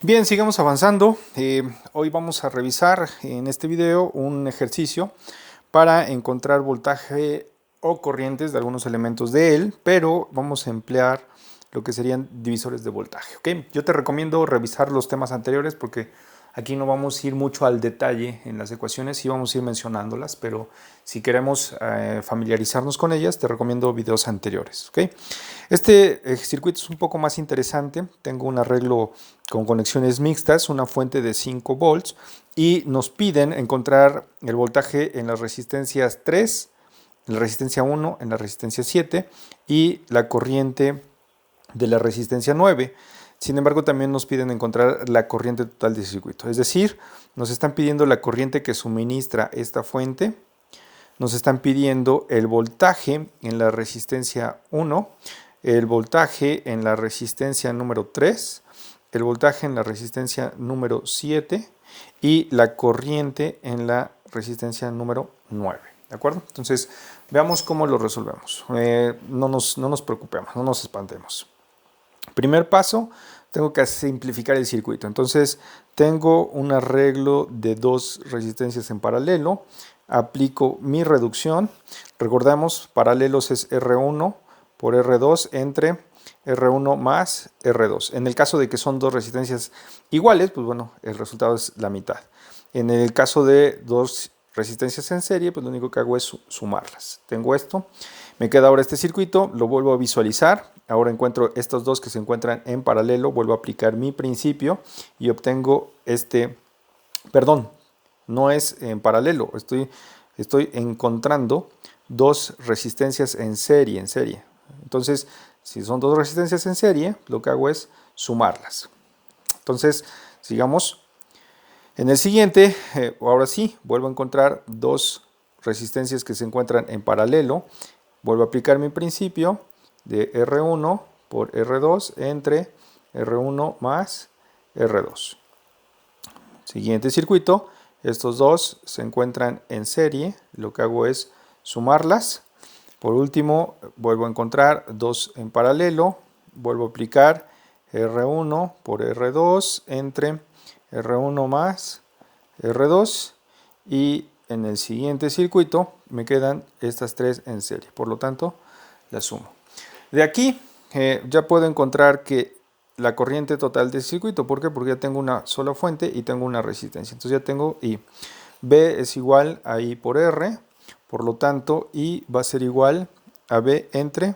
Bien, sigamos avanzando. Hoy vamos a revisar en este video un ejercicio para encontrar voltaje o corrientes de algunos elementos de él, pero vamos a emplear lo que serían divisores de voltaje. ¿Okay? Yo te recomiendo revisar los temas anteriores porque aquí no vamos a ir mucho al detalle en las ecuaciones, sí vamos a ir mencionándolas, pero si queremos familiarizarnos con ellas, te recomiendo videos anteriores. ¿Okay? Este circuito es un poco más interesante. Tengo un arreglo con conexiones mixtas, una fuente de 5 volts y nos piden encontrar el voltaje en las resistencias 3, en la resistencia 1, en la resistencia 7 y la corriente de la resistencia 9. Sin embargo, también nos piden encontrar la corriente total del circuito. Es decir, nos están pidiendo la corriente que suministra esta fuente, nos están pidiendo el voltaje en la resistencia 1, el voltaje en la resistencia número 3, el voltaje en la resistencia número 7 y la corriente en la resistencia número 9. ¿De acuerdo? Entonces, veamos cómo lo resolvemos. No nos preocupemos, no nos espantemos. Primer paso, tengo que simplificar el circuito. Entonces, tengo un arreglo de dos resistencias en paralelo. Aplico mi reducción. Recordemos, paralelos es R1 por R2 entre R1 más R2. En el caso de que son dos resistencias iguales, pues bueno, el resultado es la mitad. En el caso de dos resistencias en serie, pues lo único que hago es sumarlas. Tengo esto. Me queda ahora este circuito, lo vuelvo a visualizar. Ahora encuentro estos dos que se encuentran en paralelo, vuelvo a aplicar mi principio y obtengo perdón, no es en paralelo, estoy encontrando dos resistencias en serie. Entonces, si son dos resistencias en serie, lo que hago es sumarlas. Entonces, sigamos. En el siguiente, ahora sí, vuelvo a encontrar dos resistencias que se encuentran en paralelo. Vuelvo a aplicar mi principio de R1 por R2 entre R1 más R2. Siguiente circuito, estos dos se encuentran en serie, lo que hago es sumarlas. Por último, vuelvo a encontrar dos en paralelo, vuelvo a aplicar R1 por R2 entre R1 más R2 y en el siguiente circuito me quedan estas tres en serie, por lo tanto las sumo. De aquí ya puedo encontrar que la corriente total del circuito, ¿por qué? Porque ya tengo una sola fuente y tengo una resistencia, entonces ya tengo I. B es igual a I por R, por lo tanto I va a ser igual a B entre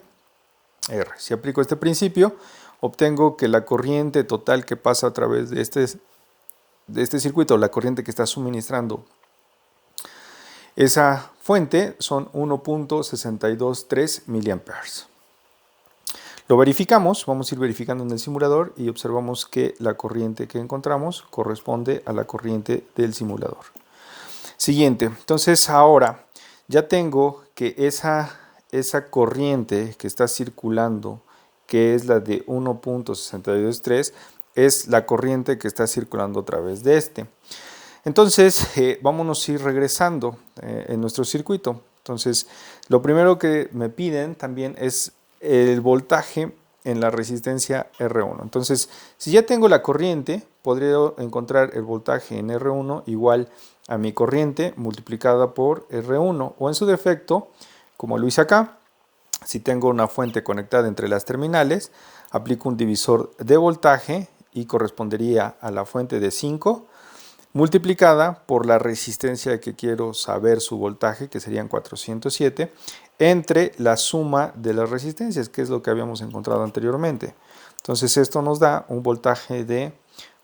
R. Si aplico este principio, obtengo que la corriente total que pasa a través de este circuito, la corriente que está suministrando esa fuente, son 1.623 miliamperes. Lo verificamos, vamos a ir verificando en el simulador y observamos que la corriente que encontramos corresponde a la corriente del simulador. Siguiente, entonces ahora ya tengo que esa corriente que está circulando, que es la de 1.623, es la corriente que está circulando a través de este. Entonces, vámonos a ir regresando en nuestro circuito. Entonces, lo primero que me piden también es el voltaje en la resistencia R1. Entonces, si ya tengo la corriente, podría encontrar el voltaje en R1 igual a mi corriente multiplicada por R1. O en su defecto, como lo hice acá, si tengo una fuente conectada entre las terminales, aplico un divisor de voltaje y correspondería a la fuente de 5 multiplicada por la resistencia que quiero saber su voltaje, que serían 407, entre la suma de las resistencias, que es lo que habíamos encontrado anteriormente. Entonces esto nos da un voltaje de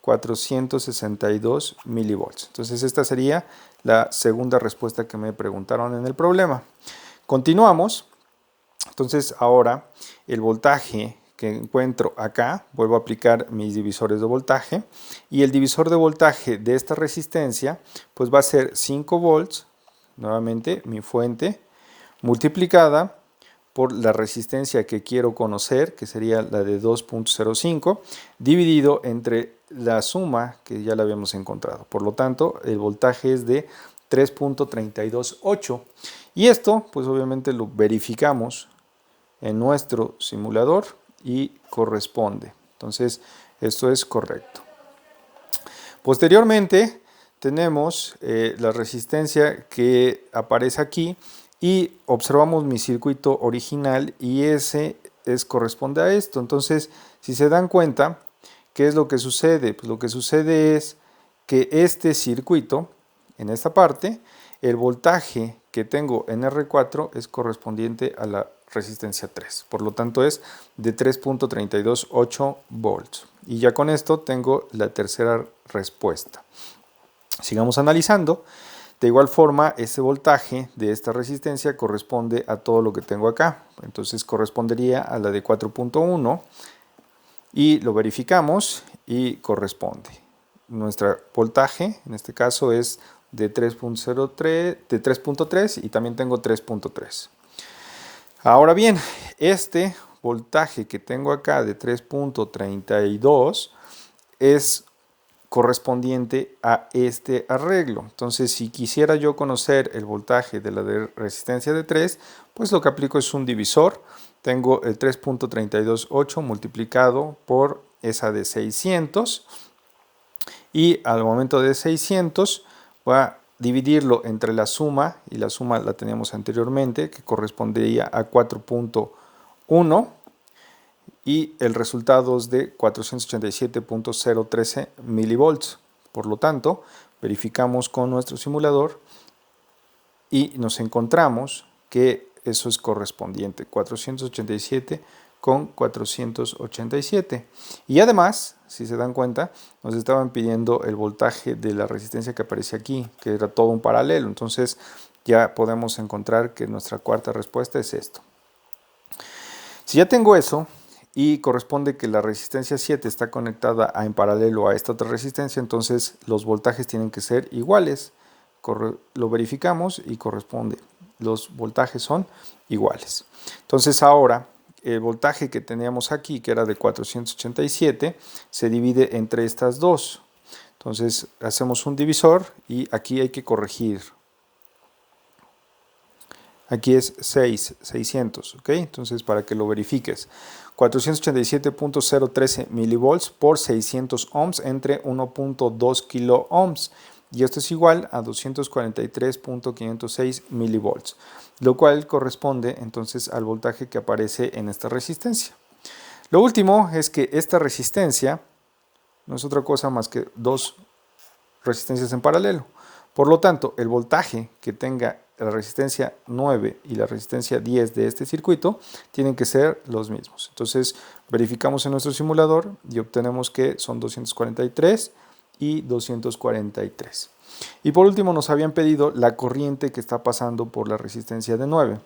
462 milivolts. Entonces esta sería la segunda respuesta que me preguntaron en el problema. Continuamos. Entonces ahora el voltaje que encuentro acá, vuelvo a aplicar mis divisores de voltaje y el divisor de voltaje de esta resistencia pues va a ser 5 volts, nuevamente mi fuente, multiplicada por la resistencia que quiero conocer, que sería la de 2.05, dividido entre la suma que ya la habíamos encontrado. Por lo tanto, el voltaje es de 3.328 y esto pues obviamente lo verificamos en nuestro simulador y corresponde. Entonces, esto es correcto. Posteriormente tenemos la resistencia que aparece aquí y observamos mi circuito original y ese corresponde a esto. Entonces, si se dan cuenta, ¿qué es lo que sucede? Pues lo que sucede es que este circuito, en esta parte, el voltaje que tengo en R4 es correspondiente a la resistencia 3. Por lo tanto, es de 3.328 volts. Y ya con esto tengo la tercera respuesta. Sigamos analizando. De igual forma, este voltaje de esta resistencia corresponde a todo lo que tengo acá. Entonces correspondería a la de 4.1 y lo verificamos y corresponde. Nuestro voltaje en este caso es de 3.3 y también tengo 3.3. Ahora bien, este voltaje que tengo acá de 3.32 es correspondiente a este arreglo. Entonces, si quisiera yo conocer el voltaje de la resistencia de 3, pues lo que aplico es un divisor. Tengo el 3.328 multiplicado por esa de 600 y al momento de 600 voy a dividirlo entre la suma, y la suma la teníamos anteriormente, que correspondería a 4.1, y el resultado es de 487.013 milivolts. Por lo tanto, verificamos con nuestro simulador y nos encontramos que eso es correspondiente, 487 con 487. Y además, si se dan cuenta, nos estaban pidiendo el voltaje de la resistencia que aparece aquí, que era todo un paralelo. Entonces ya podemos encontrar que nuestra cuarta respuesta es esto. Si ya tengo eso y corresponde que la resistencia 7 está conectada en paralelo a esta otra resistencia, entonces los voltajes tienen que ser iguales. Lo verificamos y corresponde. Los voltajes son iguales. Entonces ahora el voltaje que teníamos aquí, que era de 487, se divide entre estas dos. Entonces hacemos un divisor y aquí hay que corregir. Aquí es 600, ¿ok? Entonces para que lo verifiques. 487.013 milivolts por 600 ohms entre 1.2 kilo ohms. Y esto es igual a 243.506 milivolts, lo cual corresponde entonces al voltaje que aparece en esta resistencia. Lo último es que esta resistencia no es otra cosa más que dos resistencias en paralelo. Por lo tanto, el voltaje que tenga la resistencia 9 y la resistencia 10 de este circuito tienen que ser los mismos. Entonces, verificamos en nuestro simulador y obtenemos que son 243 y 243. Y por último nos habían pedido la corriente que está pasando por la resistencia de 9.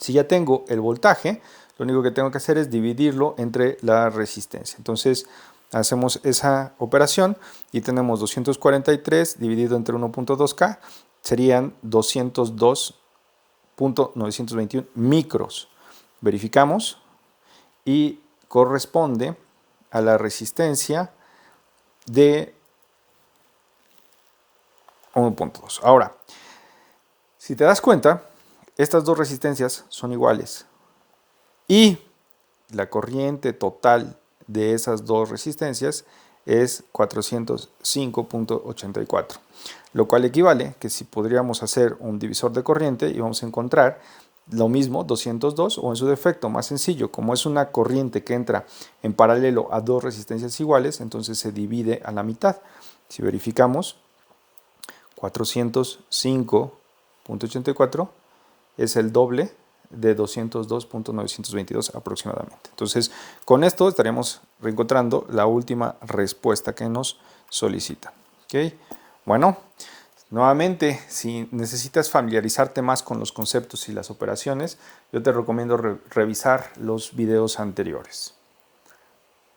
Si ya tengo el voltaje, lo único que tengo que hacer es dividirlo entre la resistencia. Entonces hacemos esa operación y tenemos 243 dividido entre 1.2K, serían 202.921 micros. Verificamos y corresponde a la resistencia de 1.2. Ahora, si te das cuenta, estas dos resistencias son iguales y la corriente total de esas dos resistencias es 405.84, lo cual equivale que si podríamos hacer un divisor de corriente y vamos a encontrar lo mismo, 202, o en su defecto más sencillo, como es una corriente que entra en paralelo a dos resistencias iguales, entonces se divide a la mitad. Si verificamos, 405.84 es el doble de 202.922 aproximadamente. Entonces, con esto estaríamos reencontrando la última respuesta que nos solicitan. ¿Okay? Bueno, nuevamente, si necesitas familiarizarte más con los conceptos y las operaciones, yo te recomiendo revisar los videos anteriores.